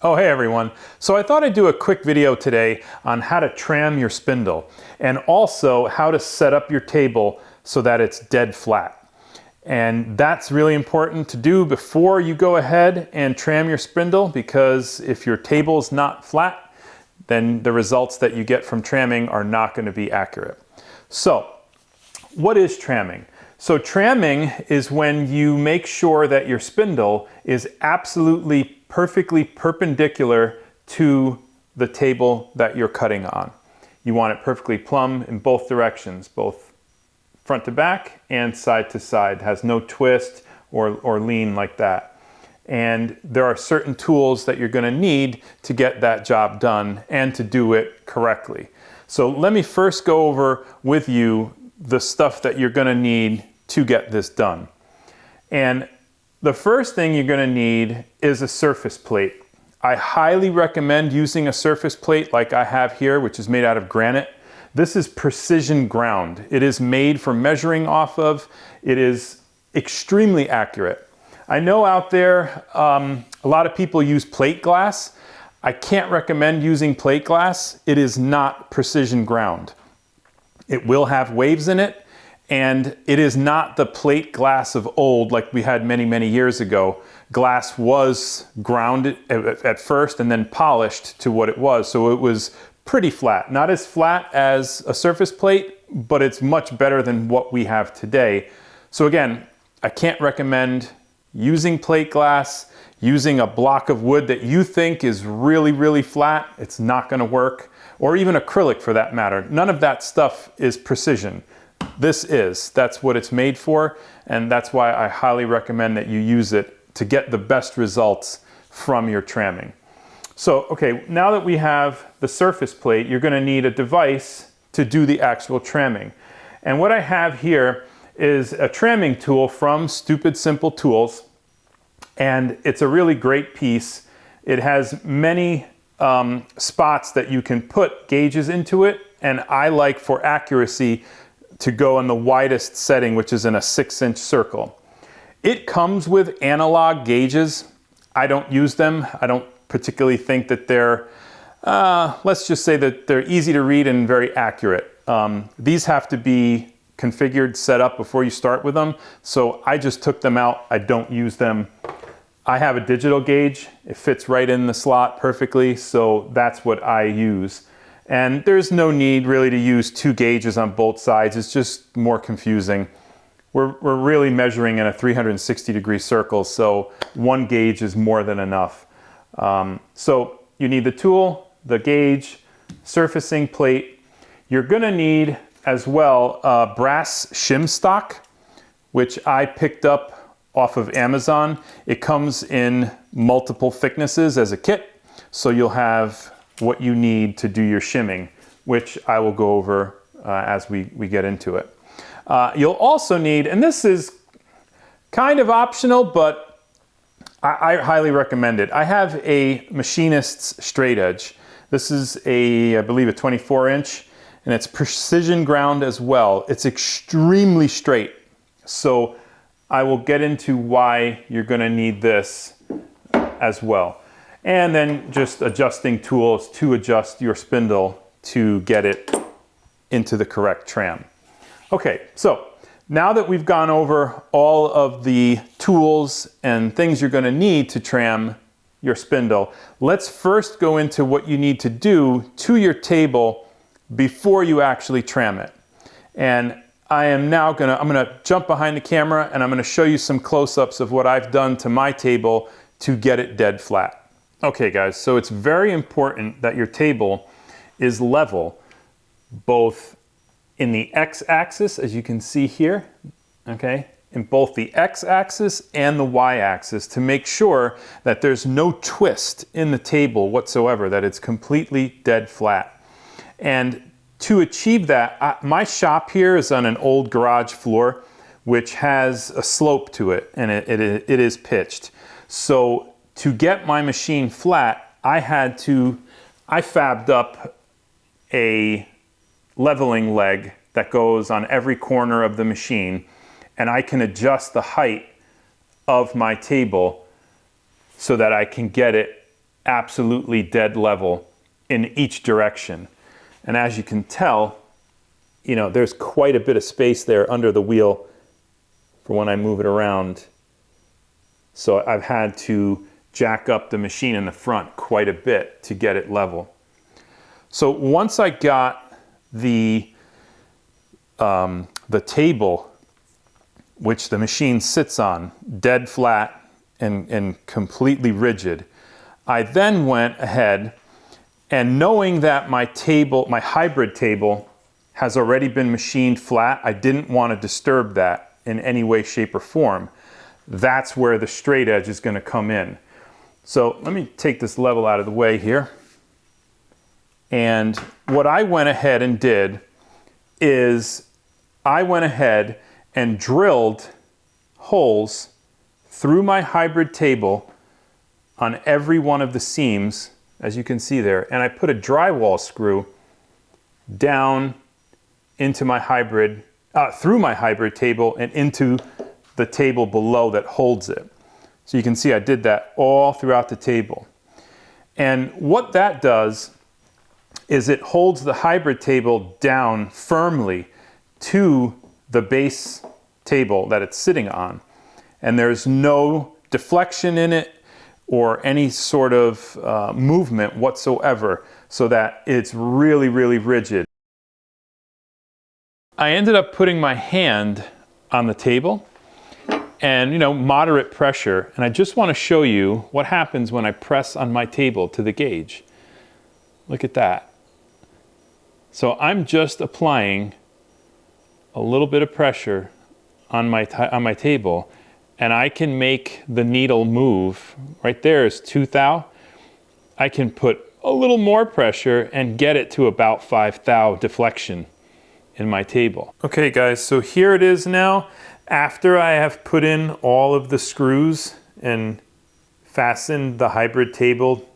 Oh, hey everyone. So I thought I'd do a quick video today on how to tram your spindle and also how to set up your table so that it's dead flat. And that's really important to do before you go ahead and tram your spindle, because if your table's not flat, then the results that you get from tramming are not going to be accurate. So what is tramming? So tramming is when you make sure that your spindle is absolutely perfectly perpendicular to the table that you're cutting on. You want it perfectly plumb in both directions, both front to back and side to side. It has no twist or lean like that. And there are certain tools that you're going to need to get that job done and to do it correctly. So let me first go over with you the stuff that you're going to need to get this done. And the first thing you're going to need is a surface plate. I highly recommend using a surface plate like I have here, which is made out of granite. This is precision ground. It is made for measuring off of. It is extremely accurate. I know out there a lot of people use plate glass. I can't recommend using plate glass. It is not precision ground. It will have waves in it, and it is not the plate glass of old like we had many, many years ago. Glass was ground at first and then polished to what it was. So it was pretty flat. Not as flat as a surface plate, but it's much better than what we have today. So again, I can't recommend using plate glass, using a block of wood that you think is really, really flat. It's not gonna work. Or even acrylic for that matter. None of that stuff is precision. That's what it's made for, and that's why I highly recommend that you use it to get the best results from your tramming. So, okay, now that we have the surface plate, you're going to need a device to do the actual tramming. And what I have here is a tramming tool from Stupid Simple Tools, and it's a really great piece. It has many spots that you can put gauges into it, and I like, for accuracy, to go in the widest setting, which is in a 6-inch circle. It comes with analog gauges. I don't use them. I don't particularly think that they're, let's just say that they're easy to read and very accurate. These have to be configured, set up before you start with them. So I just took them out. I don't use them. I have a digital gauge. It fits right in the slot perfectly. So that's what I use. And there's no need really to use 2 gauges on both sides. It's just more confusing. We're really measuring in a 360-degree circle, so 1 gauge is more than enough. So you need the tool, the gauge, surfacing plate. You're gonna need as well a brass shim stock, which I picked up off of Amazon. It comes in multiple thicknesses as a kit, so you'll have what you need to do your shimming, which I will go over as we get into it. You'll also need, and this is kind of optional, but I highly recommend it. I have a machinist's straight edge. This is I believe a 24-inch, and it's precision ground as well. It's extremely straight. So I will get into why you're gonna need this as well. And then just adjusting tools to adjust your spindle to get it into the correct tram. Okay, so now that we've gone over all of the tools and things you're going to need to tram your spindle, let's first go into what you need to do to your table before you actually tram it. And I'm gonna jump behind the camera and I'm gonna show you some close-ups of what I've done to my table to get it dead flat. Okay guys, so it's very important that your table is level, both in the x-axis, as you can see here, okay, in both the x-axis and the y-axis, to make sure that there's no twist in the table whatsoever, that it's completely dead flat. And to achieve that, my shop here is on an old garage floor, which has a slope to it, and it is pitched. So to get my machine flat, I fabbed up a leveling leg that goes on every corner of the machine, and I can adjust the height of my table so that I can get it absolutely dead level in each direction. And as you can tell, you know, there's quite a bit of space there under the wheel for when I move it around. So I've had to jack up the machine in the front quite a bit to get it level. So once I got the table, which the machine sits on, dead flat and completely rigid, I then went ahead and, knowing that my table, my hybrid table, has already been machined flat, I didn't want to disturb that in any way, shape, or form. That's where the straight edge is going to come in. So let me take this level out of the way here. And what I went ahead and did is I went ahead and drilled holes through my hybrid table on every one of the seams, as you can see there, and I put a drywall screw down into my hybrid, through my hybrid table and into the table below that holds it. So you can see I did that all throughout the table. And what that does is it holds the hybrid table down firmly to the base table that it's sitting on. And there's no deflection in it or any sort of movement whatsoever, so that it's really, really rigid. I ended up putting my hand on the table and, you know, moderate pressure. And I just want to show you what happens when I press on my table to the gauge. Look at that. So I'm just applying a little bit of pressure on my table, and I can make the needle move. Right there is 2 thou. I can put a little more pressure and get it to about 5 thou deflection in my table. Okay guys, so here it is now after I have put in all of the screws and fastened the hybrid table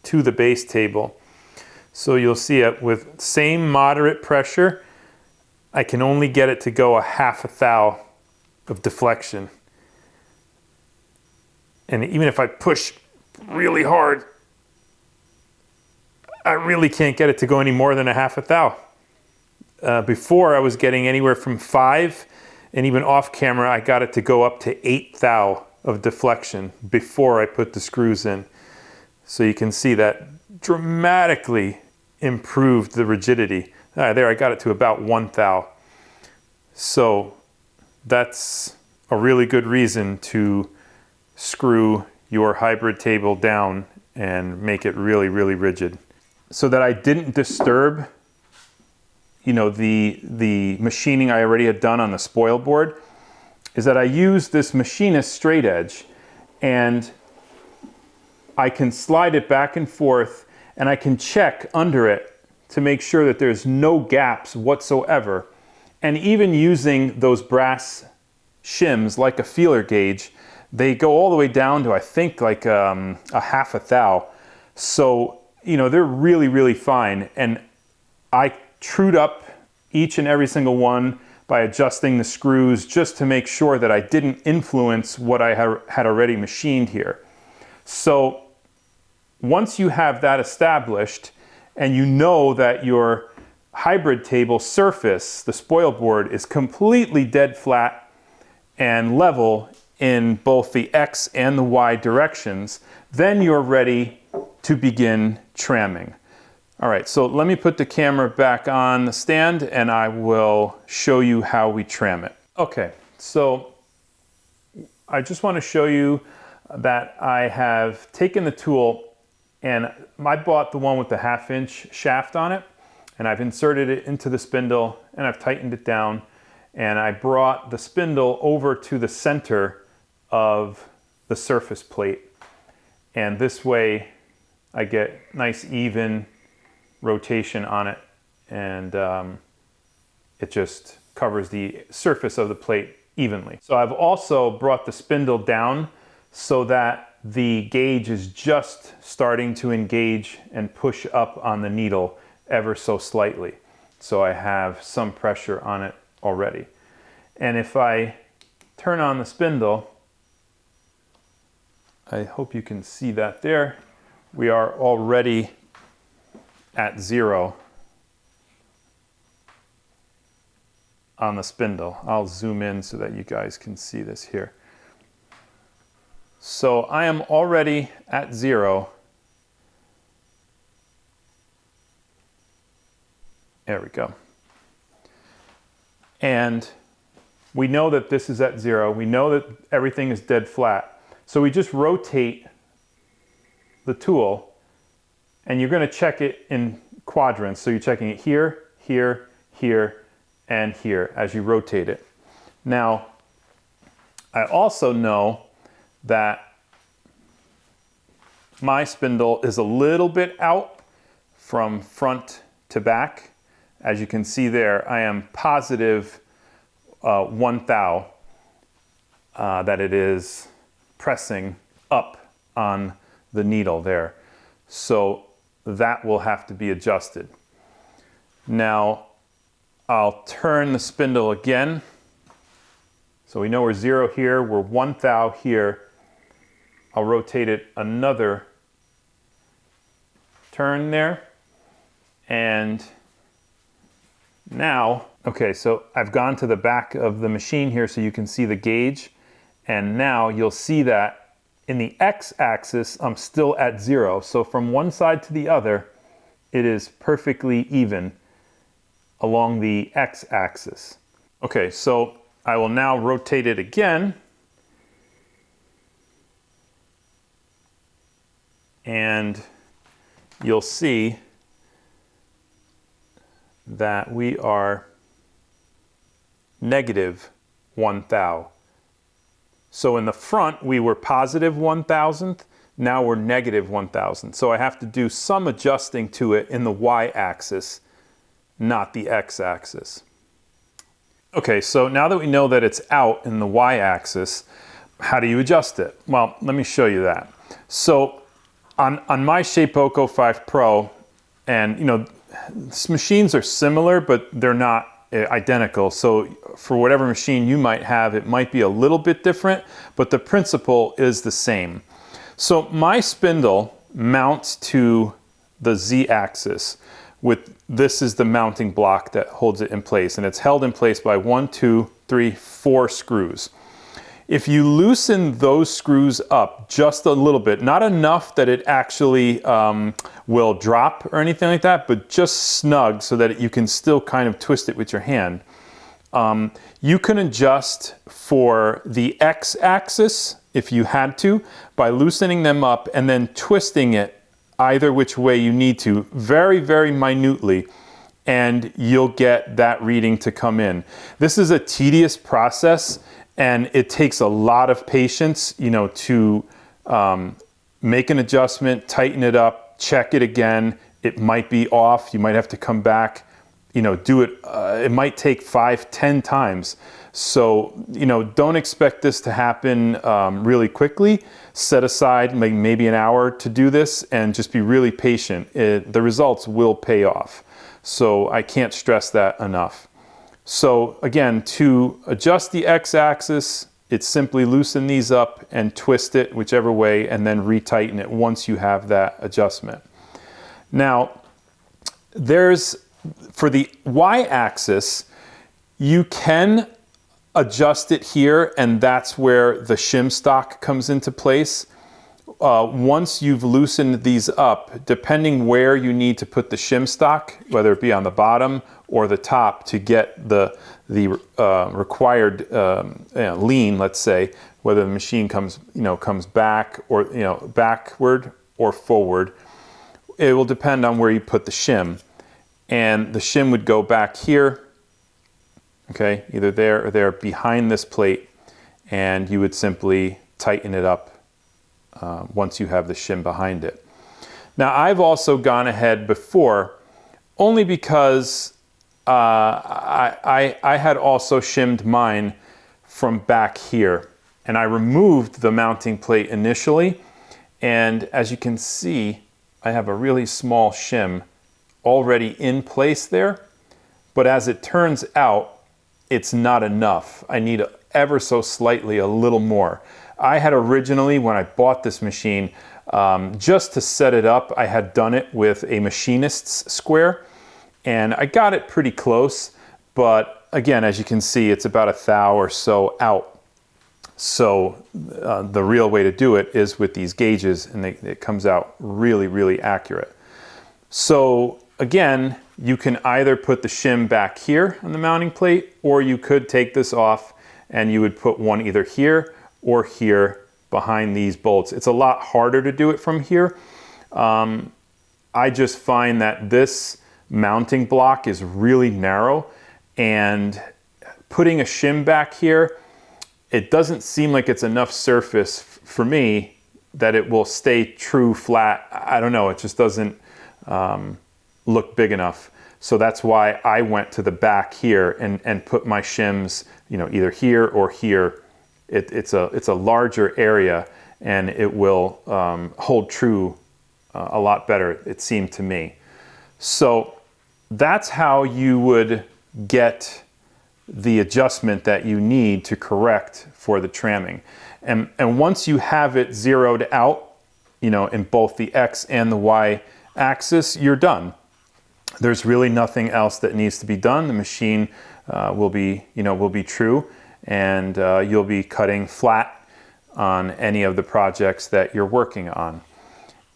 to the base table. So you'll see it with same moderate pressure, I can only get it to go a 1/2 thou of deflection. And even if I push really hard, I really can't get it to go any more than a 1/2 thou. Before I was getting anywhere from 5, and even off camera I got it to go up to 8 thou of deflection before I put the screws in. So you can see that dramatically improved the rigidity. There I got it to about 1 thou. So that's a really good reason to screw your hybrid table down and make it really, really rigid. So that I didn't disturb, you know, the machining I already had done on the spoil board, is that I use this machinist straight edge, and I can slide it back and forth, and I can check under it to make sure that there's no gaps whatsoever. And even using those brass shims like a feeler gauge, they go all the way down to, I think, like a 1/2 thou. So, you know, they're really, really fine. And I trued up each and every single one by adjusting the screws just to make sure that I didn't influence what I had already machined here. So once you have that established and you know that your hybrid table surface, the spoil board, is completely dead flat and level in both the X and the Y directions, then you're ready to begin tramming. All right, so let me put the camera back on the stand and I will show you how we tram it. Okay, so I just want to show you that I have taken the tool, and I bought the one with the 1/2 inch shaft on it, and I've inserted it into the spindle and I've tightened it down, and I brought the spindle over to the center of the surface plate, and this way I get nice even rotation on it, and it just covers the surface of the plate evenly. So I've also brought the spindle down so that the gauge is just starting to engage and push up on the needle ever so slightly. So I have some pressure on it already. And if I turn on the spindle, I hope you can see that there. we are already at 0 on the spindle. I'll zoom in so that you guys can see this here. So I am already at 0. There we go. And we know that this is at 0. We know that everything is dead flat. So we just rotate the tool, and you're going to check it in quadrants. So you're checking it here, here, here, and here as you rotate it. Now, I also know that my spindle is a little bit out from front to back. As you can see there, I am positive 1 thou that it is pressing up on the needle there. So that will have to be adjusted. Now I'll turn the spindle again. So we know we're 0 here, we're 1 thou here. I'll rotate it another turn there. And now, okay, so I've gone to the back of the machine here so you can see the gauge. And now you'll see that in the x-axis, I'm still at 0. So from one side to the other, it is perfectly even along the x-axis. Okay, so I will now rotate it again. And you'll see that we are negative 1 thou. So in the front, we were positive 1,000th. Now we're negative 1,000. So I have to do some adjusting to it in the y-axis, not the x-axis. Okay, so now that we know that it's out in the y-axis, how do you adjust it? Well, let me show you that. So on my Shapeoko 5 Pro, and you know, machines are similar, but they're not identical. So for whatever machine you might have, it might be a little bit different, but the principle is the same. So my spindle mounts to the z-axis with, this is the mounting block that holds it in place, and it's held in place by 1, 2, 3, 4 screws. If you loosen those screws up just a little bit, not enough that it actually will drop or anything like that, but just snug so that you can still kind of twist it with your hand. You can adjust for the x-axis if you had to by loosening them up and then twisting it either which way you need to, very, very minutely, and you'll get that reading to come in. This is a tedious process, and it takes a lot of patience, you know, to make an adjustment, tighten it up, check it again. It might be off. You might have to come back, you know, do it. It might take 5, 10 times. So, you know, don't expect this to happen really quickly. Set aside maybe an hour to do this and just be really patient. The results will pay off. So I can't stress that enough. So again, to adjust the x-axis, it's simply loosen these up and twist it whichever way and then retighten it once you have that adjustment. Now, for the y-axis, you can adjust it here, and that's where the shim stock comes into place. Once you've loosened these up, depending where you need to put the shim stock, whether it be on the bottom or the top to get the required lean, let's say, whether the machine comes back or backward or forward, it will depend on where you put the shim. And the shim would go back here, okay, either there or there behind this plate, and you would simply tighten it up once you have the shim behind it. Now, I've also gone ahead before, only because I had also shimmed mine from back here, and I removed the mounting plate initially, and as you can see, I have a really small shim already in place there, but as it turns out, it's not enough. I need ever so slightly a little more. I had originally, when I bought this machine, Just to set it up, I had done it with a machinist's square, and I got it pretty close, but again, as you can see, it's about 1 thou or so out. So the real way to do it is with these gauges, and it comes out really, really accurate. So again, you can either put the shim back here on the mounting plate, or you could take this off and you would put one either here or here behind these bolts. It's a lot harder to do it from here. I just find that this mounting block is really narrow, and putting a shim back here, it doesn't seem like it's enough surface for me that it will stay true flat. I don't know, it just doesn't look big enough. So that's why I went to the back here and put my shims, you know, either here or here. It's a larger area, and it will hold true a lot better, it seemed to me. So that's how you would get the adjustment that you need to correct for the tramming. And once you have it zeroed out, you know, in both the X and the Y axis, you're done. There's really nothing else that needs to be done. The machine will be true, and you'll be cutting flat on any of the projects that you're working on.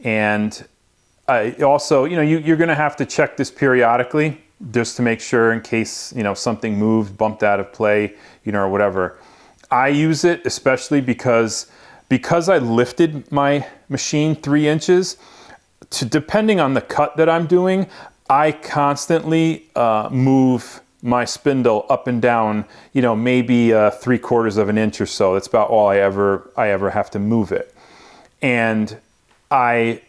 And also, you know, you're going to have to check this periodically, just to make sure in case, you know, something moved, bumped out of play, you know, or whatever. I use it especially because I lifted my machine 3 inches, depending on the cut that I'm doing, I constantly move my spindle up and down, you know, maybe 3/4 of an inch or so. That's about all I ever have to move it. And I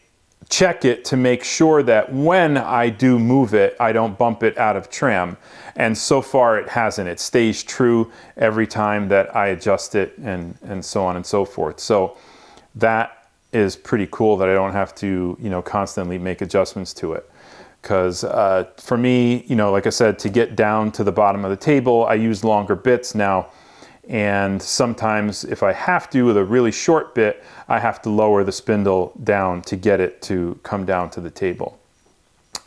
check it to make sure that when I do move it, I don't bump it out of tram. And so far it hasn't. It stays true every time that I adjust it, and so on and so forth. So that is pretty cool that I don't have to, you know, constantly make adjustments to it. Because for me, you know, like I said, to get down to the bottom of the table, I use longer bits now. And sometimes if I have to with a really short bit, I have to lower the spindle down to get it to come down to the table.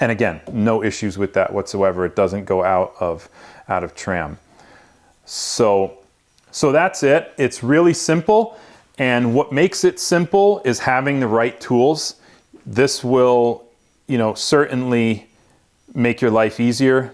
And again, no issues with that whatsoever. It doesn't go out of tram. So that's it. It's really simple. And what makes it simple is having the right tools. This will, you know, certainly make your life easier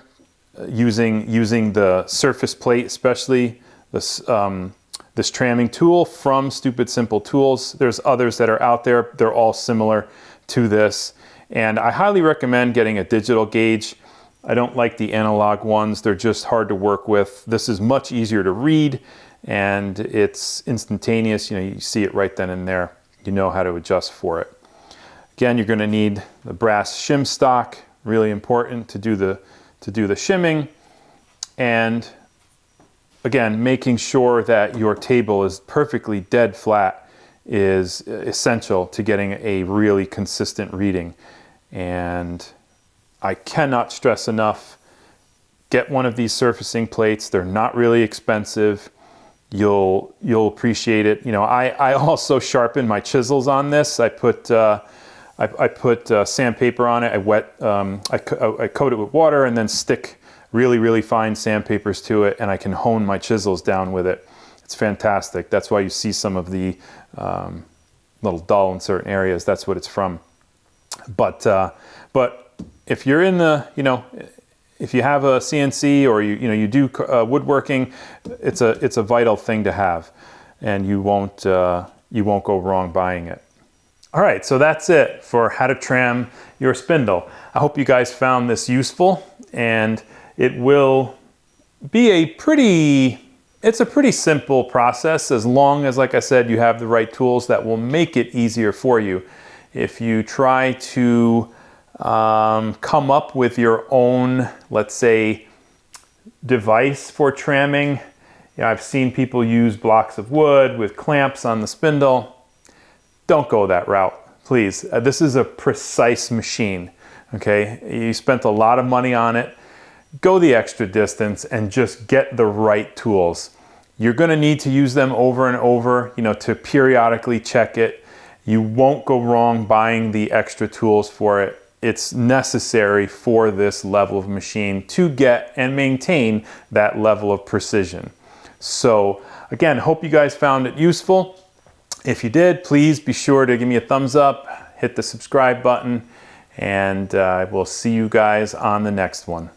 using the surface plate, especially this tramming tool from Stupid Simple Tools. There's others that are out there. They're all similar to this. And I highly recommend getting a digital gauge. I don't like the analog ones. They're just hard to work with. This is much easier to read, and it's instantaneous. You know, you see it right then and there. You know how to adjust for it. Again, you're going to need the brass shim stock, really important to do the shimming. And again, making sure that your table is perfectly dead flat is essential to getting a really consistent reading. And I cannot stress enough, get one of these surfacing plates. They're not really expensive. You'll appreciate it. You know, I also sharpen my chisels on this. I put sandpaper on it. I coat it with water and then stick really, really fine sandpapers to it, and I can hone my chisels down with it. It's fantastic. That's why you see some of the little dull in certain areas. That's what it's from. But if you're in the, you know, if you have a CNC or you do woodworking, it's a vital thing to have, and you won't go wrong buying it. All right, so that's it for how to tram your spindle. I hope you guys found this useful, and it will be a pretty simple process, as long as, like I said, you have the right tools that will make it easier for you. If you try to come up with your own, let's say, device for tramming, you know, I've seen people use blocks of wood with clamps on the spindle. Don't go that route, please. This is a precise machine, okay? You spent a lot of money on it. Go the extra distance and just get the right tools. You're gonna need to use them over and over, you know, to periodically check it. You won't go wrong buying the extra tools for it. It's necessary for this level of machine to get and maintain that level of precision. So again, hope you guys found it useful. If you did, please be sure to give me a thumbs up, hit the subscribe button, and we'll see you guys on the next one.